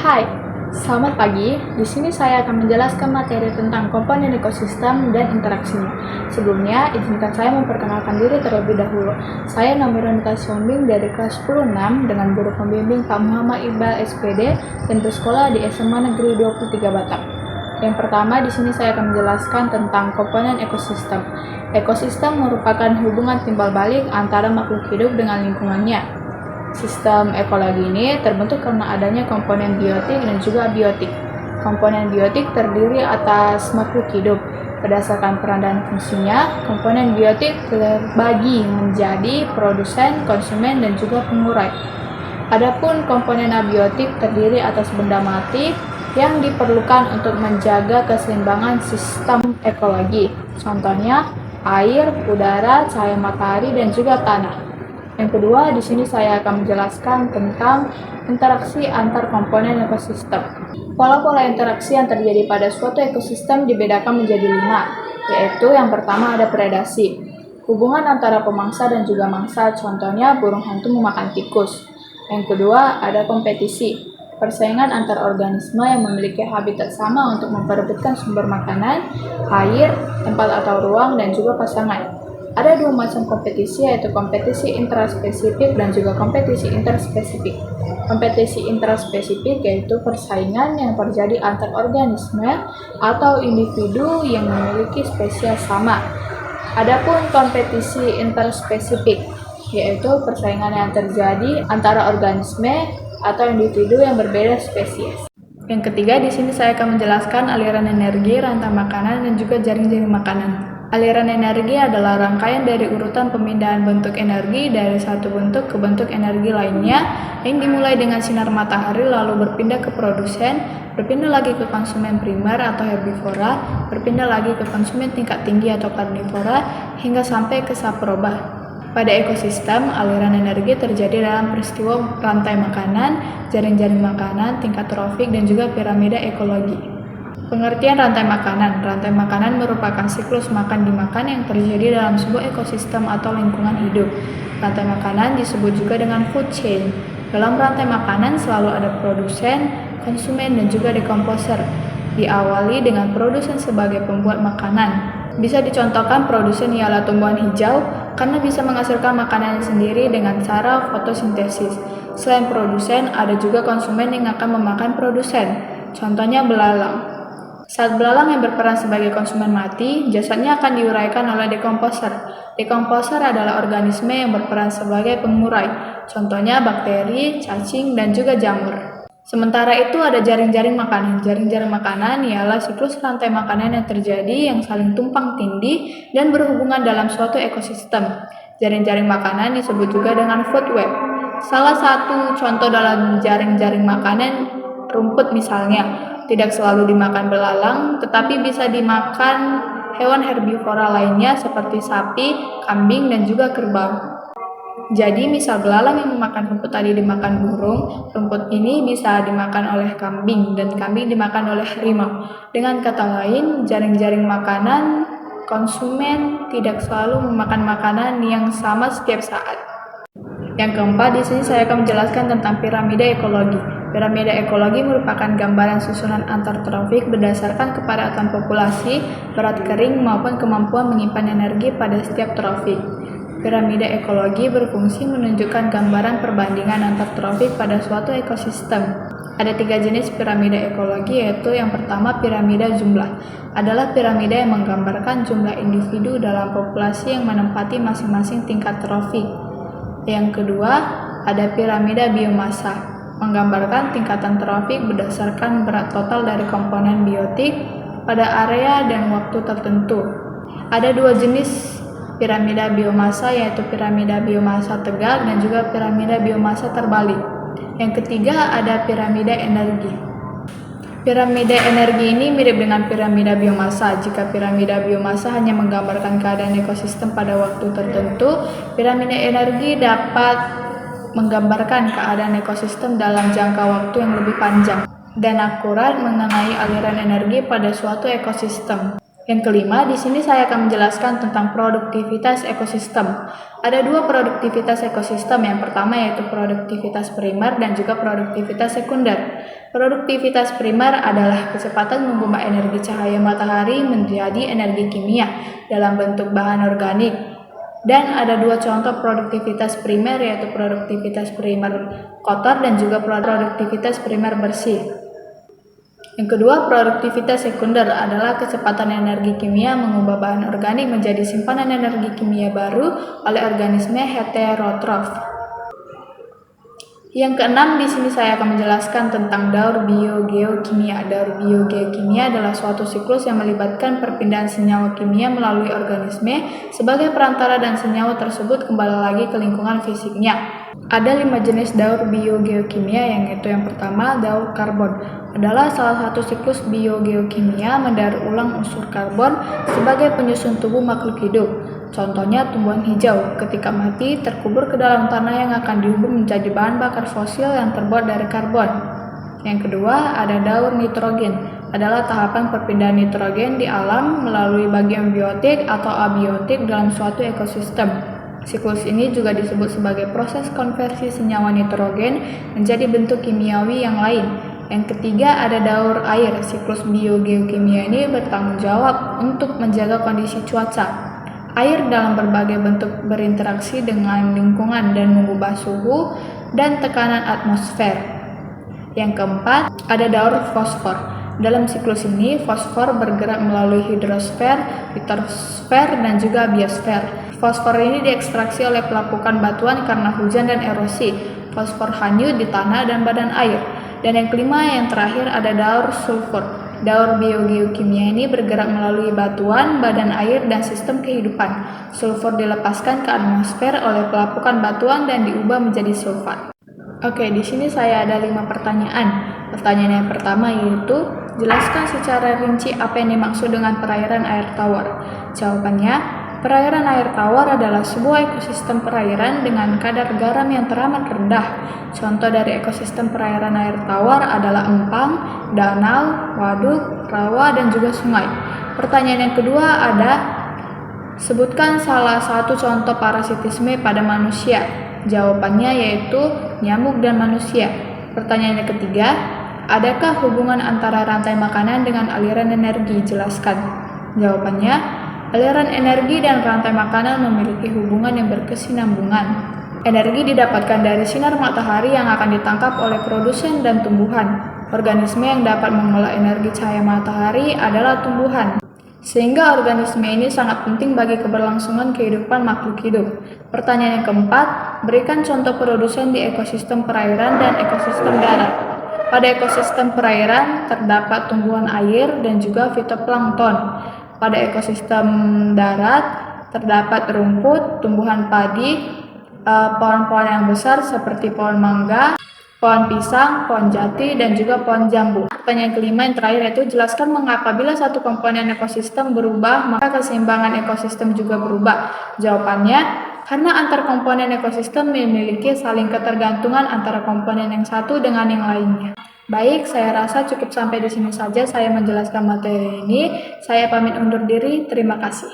Hai, selamat pagi. Di sini saya akan menjelaskan materi tentang komponen ekosistem dan interaksinya. Sebelumnya, izinkan saya memperkenalkan diri terlebih dahulu. Saya Namiranita Siombing dari kelas 10-6 dengan guru pembimbing Pak Muhammad Iqbal SPD dan bersekolah di SMA Negeri 23 Batam. Yang pertama, di sini saya akan menjelaskan tentang komponen ekosistem. Ekosistem merupakan hubungan timbal balik antara makhluk hidup dengan lingkungannya. Sistem ekologi ini terbentuk karena adanya komponen biotik dan juga abiotik. Komponen biotik terdiri atas makhluk hidup. Berdasarkan peran dan fungsinya, komponen biotik terbagi menjadi produsen, konsumen, dan juga pengurai. Adapun komponen abiotik terdiri atas benda mati yang diperlukan untuk menjaga keseimbangan sistem ekologi. Contohnya, air, udara, cahaya matahari, dan juga tanah. Yang kedua, di sini saya akan menjelaskan tentang interaksi antar komponen ekosistem. Pola-pola interaksi yang terjadi pada suatu ekosistem dibedakan menjadi 5, yaitu yang pertama ada predasi. Hubungan antara pemangsa dan juga mangsa, contohnya burung hantu memakan tikus. Yang kedua, ada kompetisi. Persaingan antar organisme yang memiliki habitat sama untuk memperebutkan sumber makanan, air, tempat atau ruang, dan juga pasangan. Ada 2 macam kompetisi, yaitu kompetisi intraspesifik dan juga kompetisi interspesifik. Kompetisi intraspesifik yaitu persaingan yang terjadi antar organisme atau individu yang memiliki spesies sama. Adapun kompetisi interspesifik yaitu persaingan yang terjadi antara organisme atau individu yang berbeda spesies. Yang ketiga, di sini saya akan menjelaskan aliran energi, rantai makanan, dan juga jaring-jaring makanan. Aliran energi adalah rangkaian dari urutan pemindahan bentuk energi dari satu bentuk ke bentuk energi lainnya yang dimulai dengan sinar matahari lalu berpindah ke produsen, berpindah lagi ke konsumen primer atau herbivora, berpindah lagi ke konsumen tingkat tinggi atau karnivora, hingga sampai ke saproba. Pada ekosistem, aliran energi terjadi dalam peristiwa rantai makanan, jaring-jaring makanan, tingkat trofik, dan juga piramida ekologi. Pengertian rantai makanan. Rantai makanan merupakan siklus makan-dimakan yang terjadi dalam sebuah ekosistem atau lingkungan hidup. Rantai makanan disebut juga dengan food chain. Dalam rantai makanan selalu ada produsen, konsumen, dan juga dekomposer. Diawali dengan produsen sebagai pembuat makanan. Bisa dicontohkan produsen ialah tumbuhan hijau karena bisa menghasilkan makanan sendiri dengan cara fotosintesis. Selain produsen, ada juga konsumen yang akan memakan produsen. Contohnya belalang. Saat belalang yang berperan sebagai konsumen mati, jasadnya akan diuraikan oleh dekomposer. Dekomposer adalah organisme yang berperan sebagai pengurai, contohnya bakteri, cacing, dan juga jamur. Sementara itu ada jaring-jaring makanan. Jaring-jaring makanan ialah siklus rantai makanan yang terjadi yang saling tumpang tindih dan berhubungan dalam suatu ekosistem. Jaring-jaring makanan disebut juga dengan food web. Salah satu contoh dalam jaring-jaring makanan, rumput misalnya. Tidak selalu dimakan belalang, tetapi bisa dimakan hewan herbivora lainnya seperti sapi, kambing, dan juga kerbau. Jadi misal belalang yang memakan rumput tadi dimakan burung, rumput ini bisa dimakan oleh kambing, dan kambing dimakan oleh harimau. Dengan kata lain, jaring-jaring makanan, konsumen tidak selalu memakan makanan yang sama setiap saat. Yang keempat, di sini saya akan menjelaskan tentang piramida ekologi. Piramida ekologi merupakan gambaran susunan antar trofik berdasarkan kepadatan populasi, berat kering, maupun kemampuan menyimpan energi pada setiap trofik. Piramida ekologi berfungsi menunjukkan gambaran perbandingan antar trofik pada suatu ekosistem. Ada 3 jenis piramida ekologi, yaitu yang pertama piramida jumlah. Adalah piramida yang menggambarkan jumlah individu dalam populasi yang menempati masing-masing tingkat trofik. Yang kedua, ada piramida biomasa, menggambarkan tingkatan trofik berdasarkan berat total dari komponen biotik pada area dan waktu tertentu. Ada 2 jenis piramida biomasa, yaitu piramida biomasa tegak dan juga piramida biomasa terbalik. Yang ketiga, ada piramida energi. Piramida energi ini mirip dengan piramida biomasa. Jika piramida biomasa hanya menggambarkan keadaan ekosistem pada waktu tertentu, piramida energi dapat menggambarkan keadaan ekosistem dalam jangka waktu yang lebih panjang dan akurat mengenai aliran energi pada suatu ekosistem. Yang kelima, di sini saya akan menjelaskan tentang produktivitas ekosistem. Ada dua produktivitas ekosistem, yang pertama yaitu produktivitas primer dan juga produktivitas sekunder. Produktivitas primer adalah kecepatan mengubah energi cahaya matahari menjadi energi kimia dalam bentuk bahan organik. Dan ada dua contoh produktivitas primer, yaitu produktivitas primer kotor dan juga produktivitas primer bersih. Yang kedua, produktivitas sekunder adalah kecepatan energi kimia mengubah bahan organik menjadi simpanan energi kimia baru oleh organisme heterotrof. Yang keenam, di sini saya akan menjelaskan tentang daur biogeokimia. Daur biogeokimia adalah suatu siklus yang melibatkan perpindahan senyawa kimia melalui organisme sebagai perantara dan senyawa tersebut kembali lagi ke lingkungan fisiknya. Ada 5 jenis daur biogeokimia, yaitu yang pertama, daur karbon. Adalah salah satu siklus biogeokimia mendaur ulang unsur karbon sebagai penyusun tubuh makhluk hidup. Contohnya tumbuhan hijau, ketika mati terkubur ke dalam tanah yang akan diubah menjadi bahan bakar fosil yang terbuat dari karbon. Yang kedua, ada daur nitrogen. Adalah tahapan perpindahan nitrogen di alam melalui bagian biotik atau abiotik dalam suatu ekosistem. Siklus ini juga disebut sebagai proses konversi senyawa nitrogen menjadi bentuk kimiawi yang lain. Yang ketiga, ada daur air. Siklus biogeokimia ini bertanggung jawab untuk menjaga kondisi cuaca. Air dalam berbagai bentuk berinteraksi dengan lingkungan dan mengubah suhu dan tekanan atmosfer. Yang keempat, ada daur fosfor. Dalam siklus ini, fosfor bergerak melalui hidrosfer, litosfer, dan juga biosfer. Fosfor ini diekstraksi oleh pelapukan batuan karena hujan dan erosi. Fosfor hanyut di tanah dan badan air. Dan yang kelima, yang terakhir, ada daur sulfur. Daur biogeokimia ini bergerak melalui batuan, badan air, dan sistem kehidupan. Sulfur dilepaskan ke atmosfer oleh pelapukan batuan dan diubah menjadi sulfat. Oke, di sini saya ada 5 pertanyaan. Pertanyaan yang pertama yaitu, jelaskan secara rinci apa yang dimaksud dengan perairan air tawar. Jawabannya, perairan air tawar adalah sebuah ekosistem perairan dengan kadar garam yang teramat rendah. Contoh dari ekosistem perairan air tawar adalah empang, danau, waduk, rawa, dan juga sungai. Pertanyaan yang kedua ada, sebutkan salah satu contoh parasitisme pada manusia. Jawabannya yaitu nyamuk dan manusia. Pertanyaan yang ketiga, adakah hubungan antara rantai makanan dengan aliran energi? Jelaskan. Jawabannya, aliran energi dan rantai makanan memiliki hubungan yang berkesinambungan. Energi didapatkan dari sinar matahari yang akan ditangkap oleh produsen dan tumbuhan. Organisme yang dapat mengolah energi cahaya matahari adalah tumbuhan. Sehingga organisme ini sangat penting bagi keberlangsungan kehidupan makhluk hidup. Pertanyaan yang keempat, berikan contoh produsen di ekosistem perairan dan ekosistem darat. Pada ekosistem perairan terdapat tumbuhan air dan juga fitoplankton. Pada ekosistem darat terdapat rumput, tumbuhan padi, pohon-pohon yang besar seperti pohon mangga, pohon pisang, pohon jati, dan juga pohon jambu. Pertanyaan kelima yang terakhir yaitu, jelaskan mengapa bila satu komponen ekosistem berubah, maka keseimbangan ekosistem juga berubah. Jawabannya, karena antar komponen ekosistem memiliki saling ketergantungan antara komponen yang satu dengan yang lainnya. Baik, saya rasa cukup sampai di sini saja saya menjelaskan materi ini. Saya pamit undur diri, terima kasih.